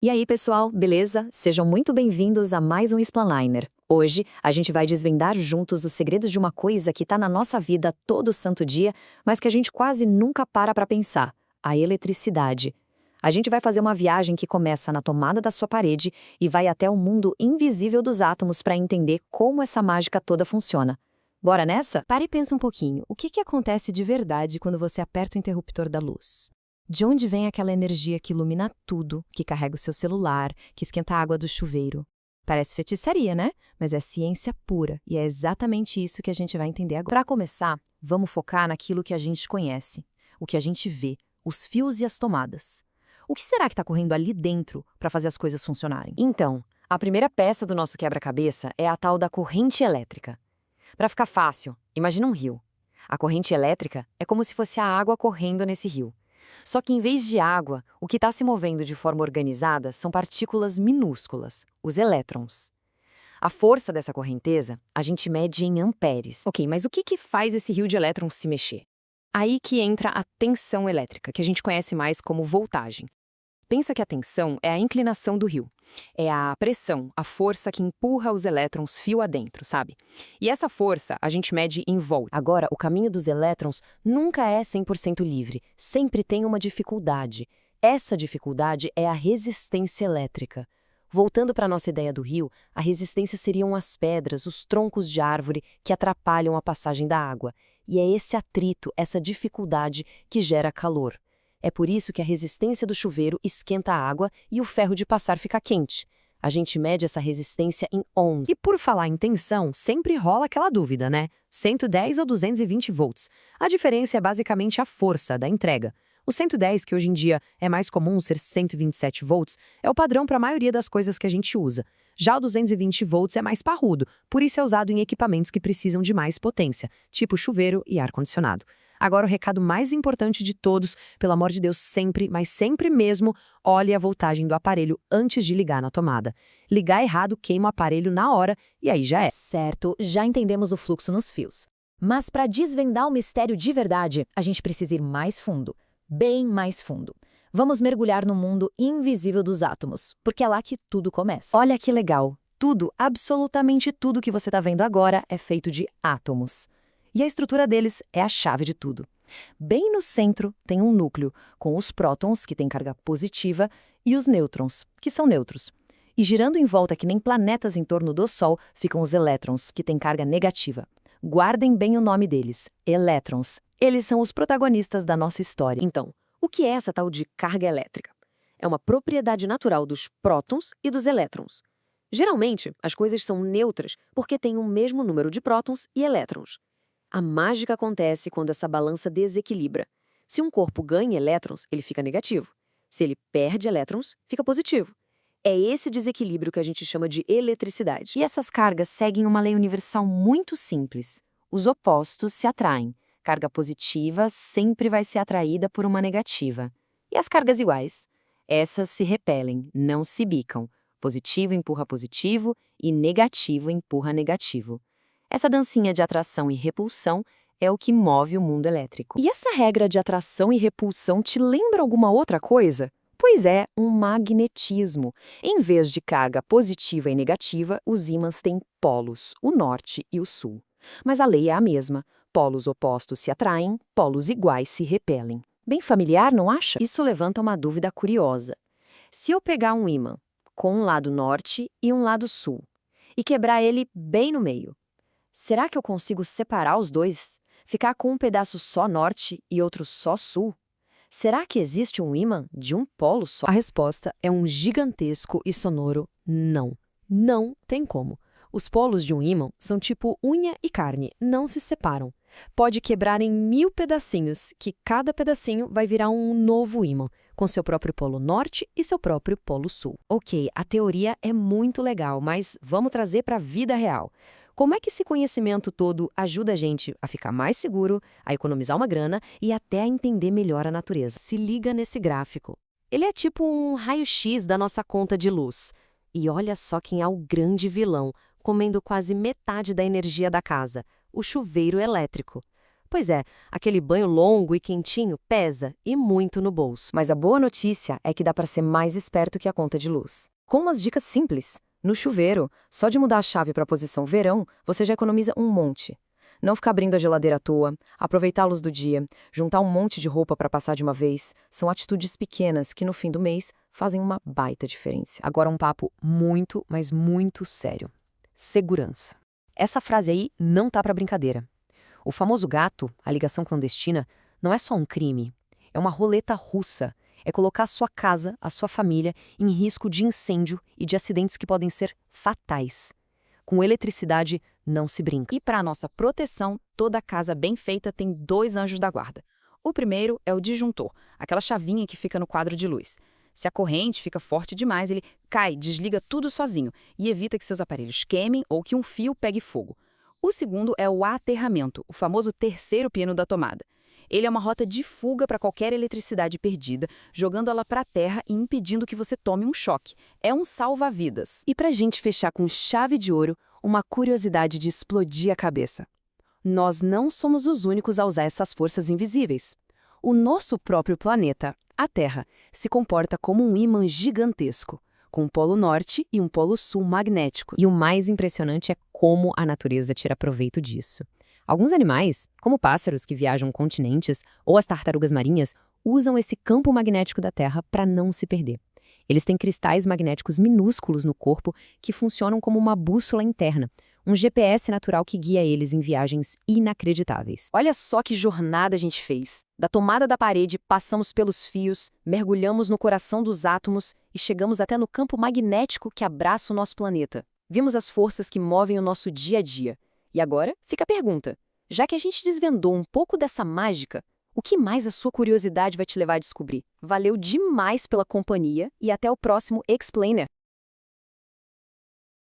E aí, pessoal, beleza? Sejam muito bem-vindos a mais um Explanainer. Hoje, a gente vai desvendar juntos os segredos de uma coisa que está na nossa vida todo santo dia, mas que a gente quase nunca para pensar: a eletricidade. A gente vai fazer uma viagem que começa na tomada da sua parede e vai até o mundo invisível dos átomos para entender como essa mágica toda funciona. Bora nessa? Pare e pensa um pouquinho. O que acontece de verdade quando você aperta o interruptor da luz? De onde vem aquela energia que ilumina tudo, que carrega o seu celular, que esquenta a água do chuveiro? Parece feitiçaria, né? Mas é ciência pura, e é exatamente isso que a gente vai entender agora. Para começar, vamos focar naquilo que a gente conhece, o que a gente vê, os fios e as tomadas. O que será que está correndo ali dentro para fazer as coisas funcionarem? Então, a primeira peça do nosso quebra-cabeça é a tal da corrente elétrica. Para ficar fácil, imagina um rio. A corrente elétrica é como se fosse a água correndo nesse rio. Só que em vez de água, o que está se movendo de forma organizada são partículas minúsculas, os elétrons. A força dessa correnteza a gente mede em amperes. Ok, mas o que faz esse rio de elétrons se mexer? Aí que entra a tensão elétrica, que a gente conhece mais como voltagem. Pensa que a tensão é a inclinação do rio. É a pressão, a força que empurra os elétrons fio adentro, sabe? E essa força a gente mede em volt. Agora, o caminho dos elétrons nunca é 100% livre, sempre tem uma dificuldade. Essa dificuldade é a resistência elétrica. Voltando para a nossa ideia do rio, a resistência seriam as pedras, os troncos de árvore que atrapalham a passagem da água. E é esse atrito, essa dificuldade que gera calor. É por isso que a resistência do chuveiro esquenta a água e o ferro de passar fica quente. A gente mede essa resistência em ohms. E por falar em tensão, sempre rola aquela dúvida, né? 110 ou 220 volts. A diferença é basicamente a força da entrega. O 110, que hoje em dia é mais comum ser 127 volts, é o padrão para a maioria das coisas que a gente usa. Já o 220 volts é mais parrudo, por isso é usado em equipamentos que precisam de mais potência, tipo chuveiro e ar-condicionado. Agora o recado mais importante de todos, pelo amor de Deus, sempre, mas sempre mesmo, olhe a voltagem do aparelho antes de ligar na tomada. Ligar errado queima o aparelho na hora e aí já é. Certo, já entendemos o fluxo nos fios. Mas para desvendar o mistério de verdade, a gente precisa ir mais fundo, bem mais fundo. Vamos mergulhar no mundo invisível dos átomos, porque é lá que tudo começa. Olha que legal! Tudo, absolutamente tudo que você está vendo agora é feito de átomos. E a estrutura deles é a chave de tudo. Bem no centro tem um núcleo, com os prótons, que têm carga positiva, e os nêutrons, que são neutros. E girando em volta que nem planetas em torno do Sol, ficam os elétrons, que têm carga negativa. Guardem bem o nome deles, elétrons. Eles são os protagonistas da nossa história. Então, o que é essa tal de carga elétrica? É uma propriedade natural dos prótons e dos elétrons. Geralmente, as coisas são neutras porque têm o mesmo número de prótons e elétrons. A mágica acontece quando essa balança desequilibra. Se um corpo ganha elétrons, ele fica negativo. Se ele perde elétrons, fica positivo. É esse desequilíbrio que a gente chama de eletricidade. E essas cargas seguem uma lei universal muito simples. Os opostos se atraem. Carga positiva sempre vai ser atraída por uma negativa. E as cargas iguais? Essas se repelem, não se bicam. Positivo empurra positivo e negativo empurra negativo. Essa dancinha de atração e repulsão é o que move o mundo elétrico. E essa regra de atração e repulsão te lembra alguma outra coisa? Pois é, um magnetismo. Em vez de carga positiva e negativa, os ímãs têm polos, o norte e o sul. Mas a lei é a mesma. Polos opostos se atraem, polos iguais se repelem. Bem familiar, não acha? Isso levanta uma dúvida curiosa. Se eu pegar um ímã com um lado norte e um lado sul e quebrar ele bem no meio, será que eu consigo separar os dois? Ficar com um pedaço só norte e outro só sul? Será que existe um ímã de um polo só? A resposta é um gigantesco e sonoro não. Não tem como. Os polos de um ímã são tipo unha e carne, não se separam. Pode quebrar em 1000 pedacinhos, que cada pedacinho vai virar um novo ímã, com seu próprio polo norte e seu próprio polo sul. Ok, a teoria é muito legal, mas vamos trazer para a vida real. Como é que esse conhecimento todo ajuda a gente a ficar mais seguro, a economizar uma grana e até a entender melhor a natureza? Se liga nesse gráfico. Ele é tipo um raio-x da nossa conta de luz. E olha só quem é o grande vilão, comendo quase metade da energia da casa, o chuveiro elétrico. Pois é, aquele banho longo e quentinho pesa e muito no bolso. Mas a boa notícia é que dá para ser mais esperto que a conta de luz. Com umas dicas simples. No chuveiro, só de mudar a chave para a posição verão, você já economiza um monte. Não ficar abrindo a geladeira à toa, aproveitar a luz do dia, juntar um monte de roupa para passar de uma vez, são atitudes pequenas que no fim do mês fazem uma baita diferença. Agora um papo muito, mas muito sério. Segurança. Essa frase aí não tá para brincadeira. O famoso gato, a ligação clandestina, não é só um crime. É uma roleta russa. É colocar a sua casa, a sua família, em risco de incêndio e de acidentes que podem ser fatais. Com eletricidade, não se brinca. E para nossa proteção, toda casa bem feita tem 2 anjos da guarda. O primeiro é o disjuntor, aquela chavinha que fica no quadro de luz. Se a corrente fica forte demais, ele cai, desliga tudo sozinho e evita que seus aparelhos queimem ou que um fio pegue fogo. O segundo é o aterramento, o famoso terceiro pino da tomada. Ele é uma rota de fuga para qualquer eletricidade perdida, jogando ela para a terra e impedindo que você tome um choque. É um salva-vidas. E pra gente fechar com chave de ouro, uma curiosidade de explodir a cabeça. Nós não somos os únicos a usar essas forças invisíveis. O nosso próprio planeta, a Terra, se comporta como um ímã gigantesco, com um polo norte e um polo sul magnéticos. E o mais impressionante é como a natureza tira proveito disso. Alguns animais, como pássaros que viajam continentes ou as tartarugas marinhas, usam esse campo magnético da Terra para não se perder. Eles têm cristais magnéticos minúsculos no corpo que funcionam como uma bússola interna, um GPS natural que guia eles em viagens inacreditáveis. Olha só que jornada a gente fez. Da tomada da parede, passamos pelos fios, mergulhamos no coração dos átomos e chegamos até no campo magnético que abraça o nosso planeta. Vimos as forças que movem o nosso dia a dia. E agora fica a pergunta: já que a gente desvendou um pouco dessa mágica, o que mais a sua curiosidade vai te levar a descobrir? Valeu demais pela companhia e até o próximo Explainer!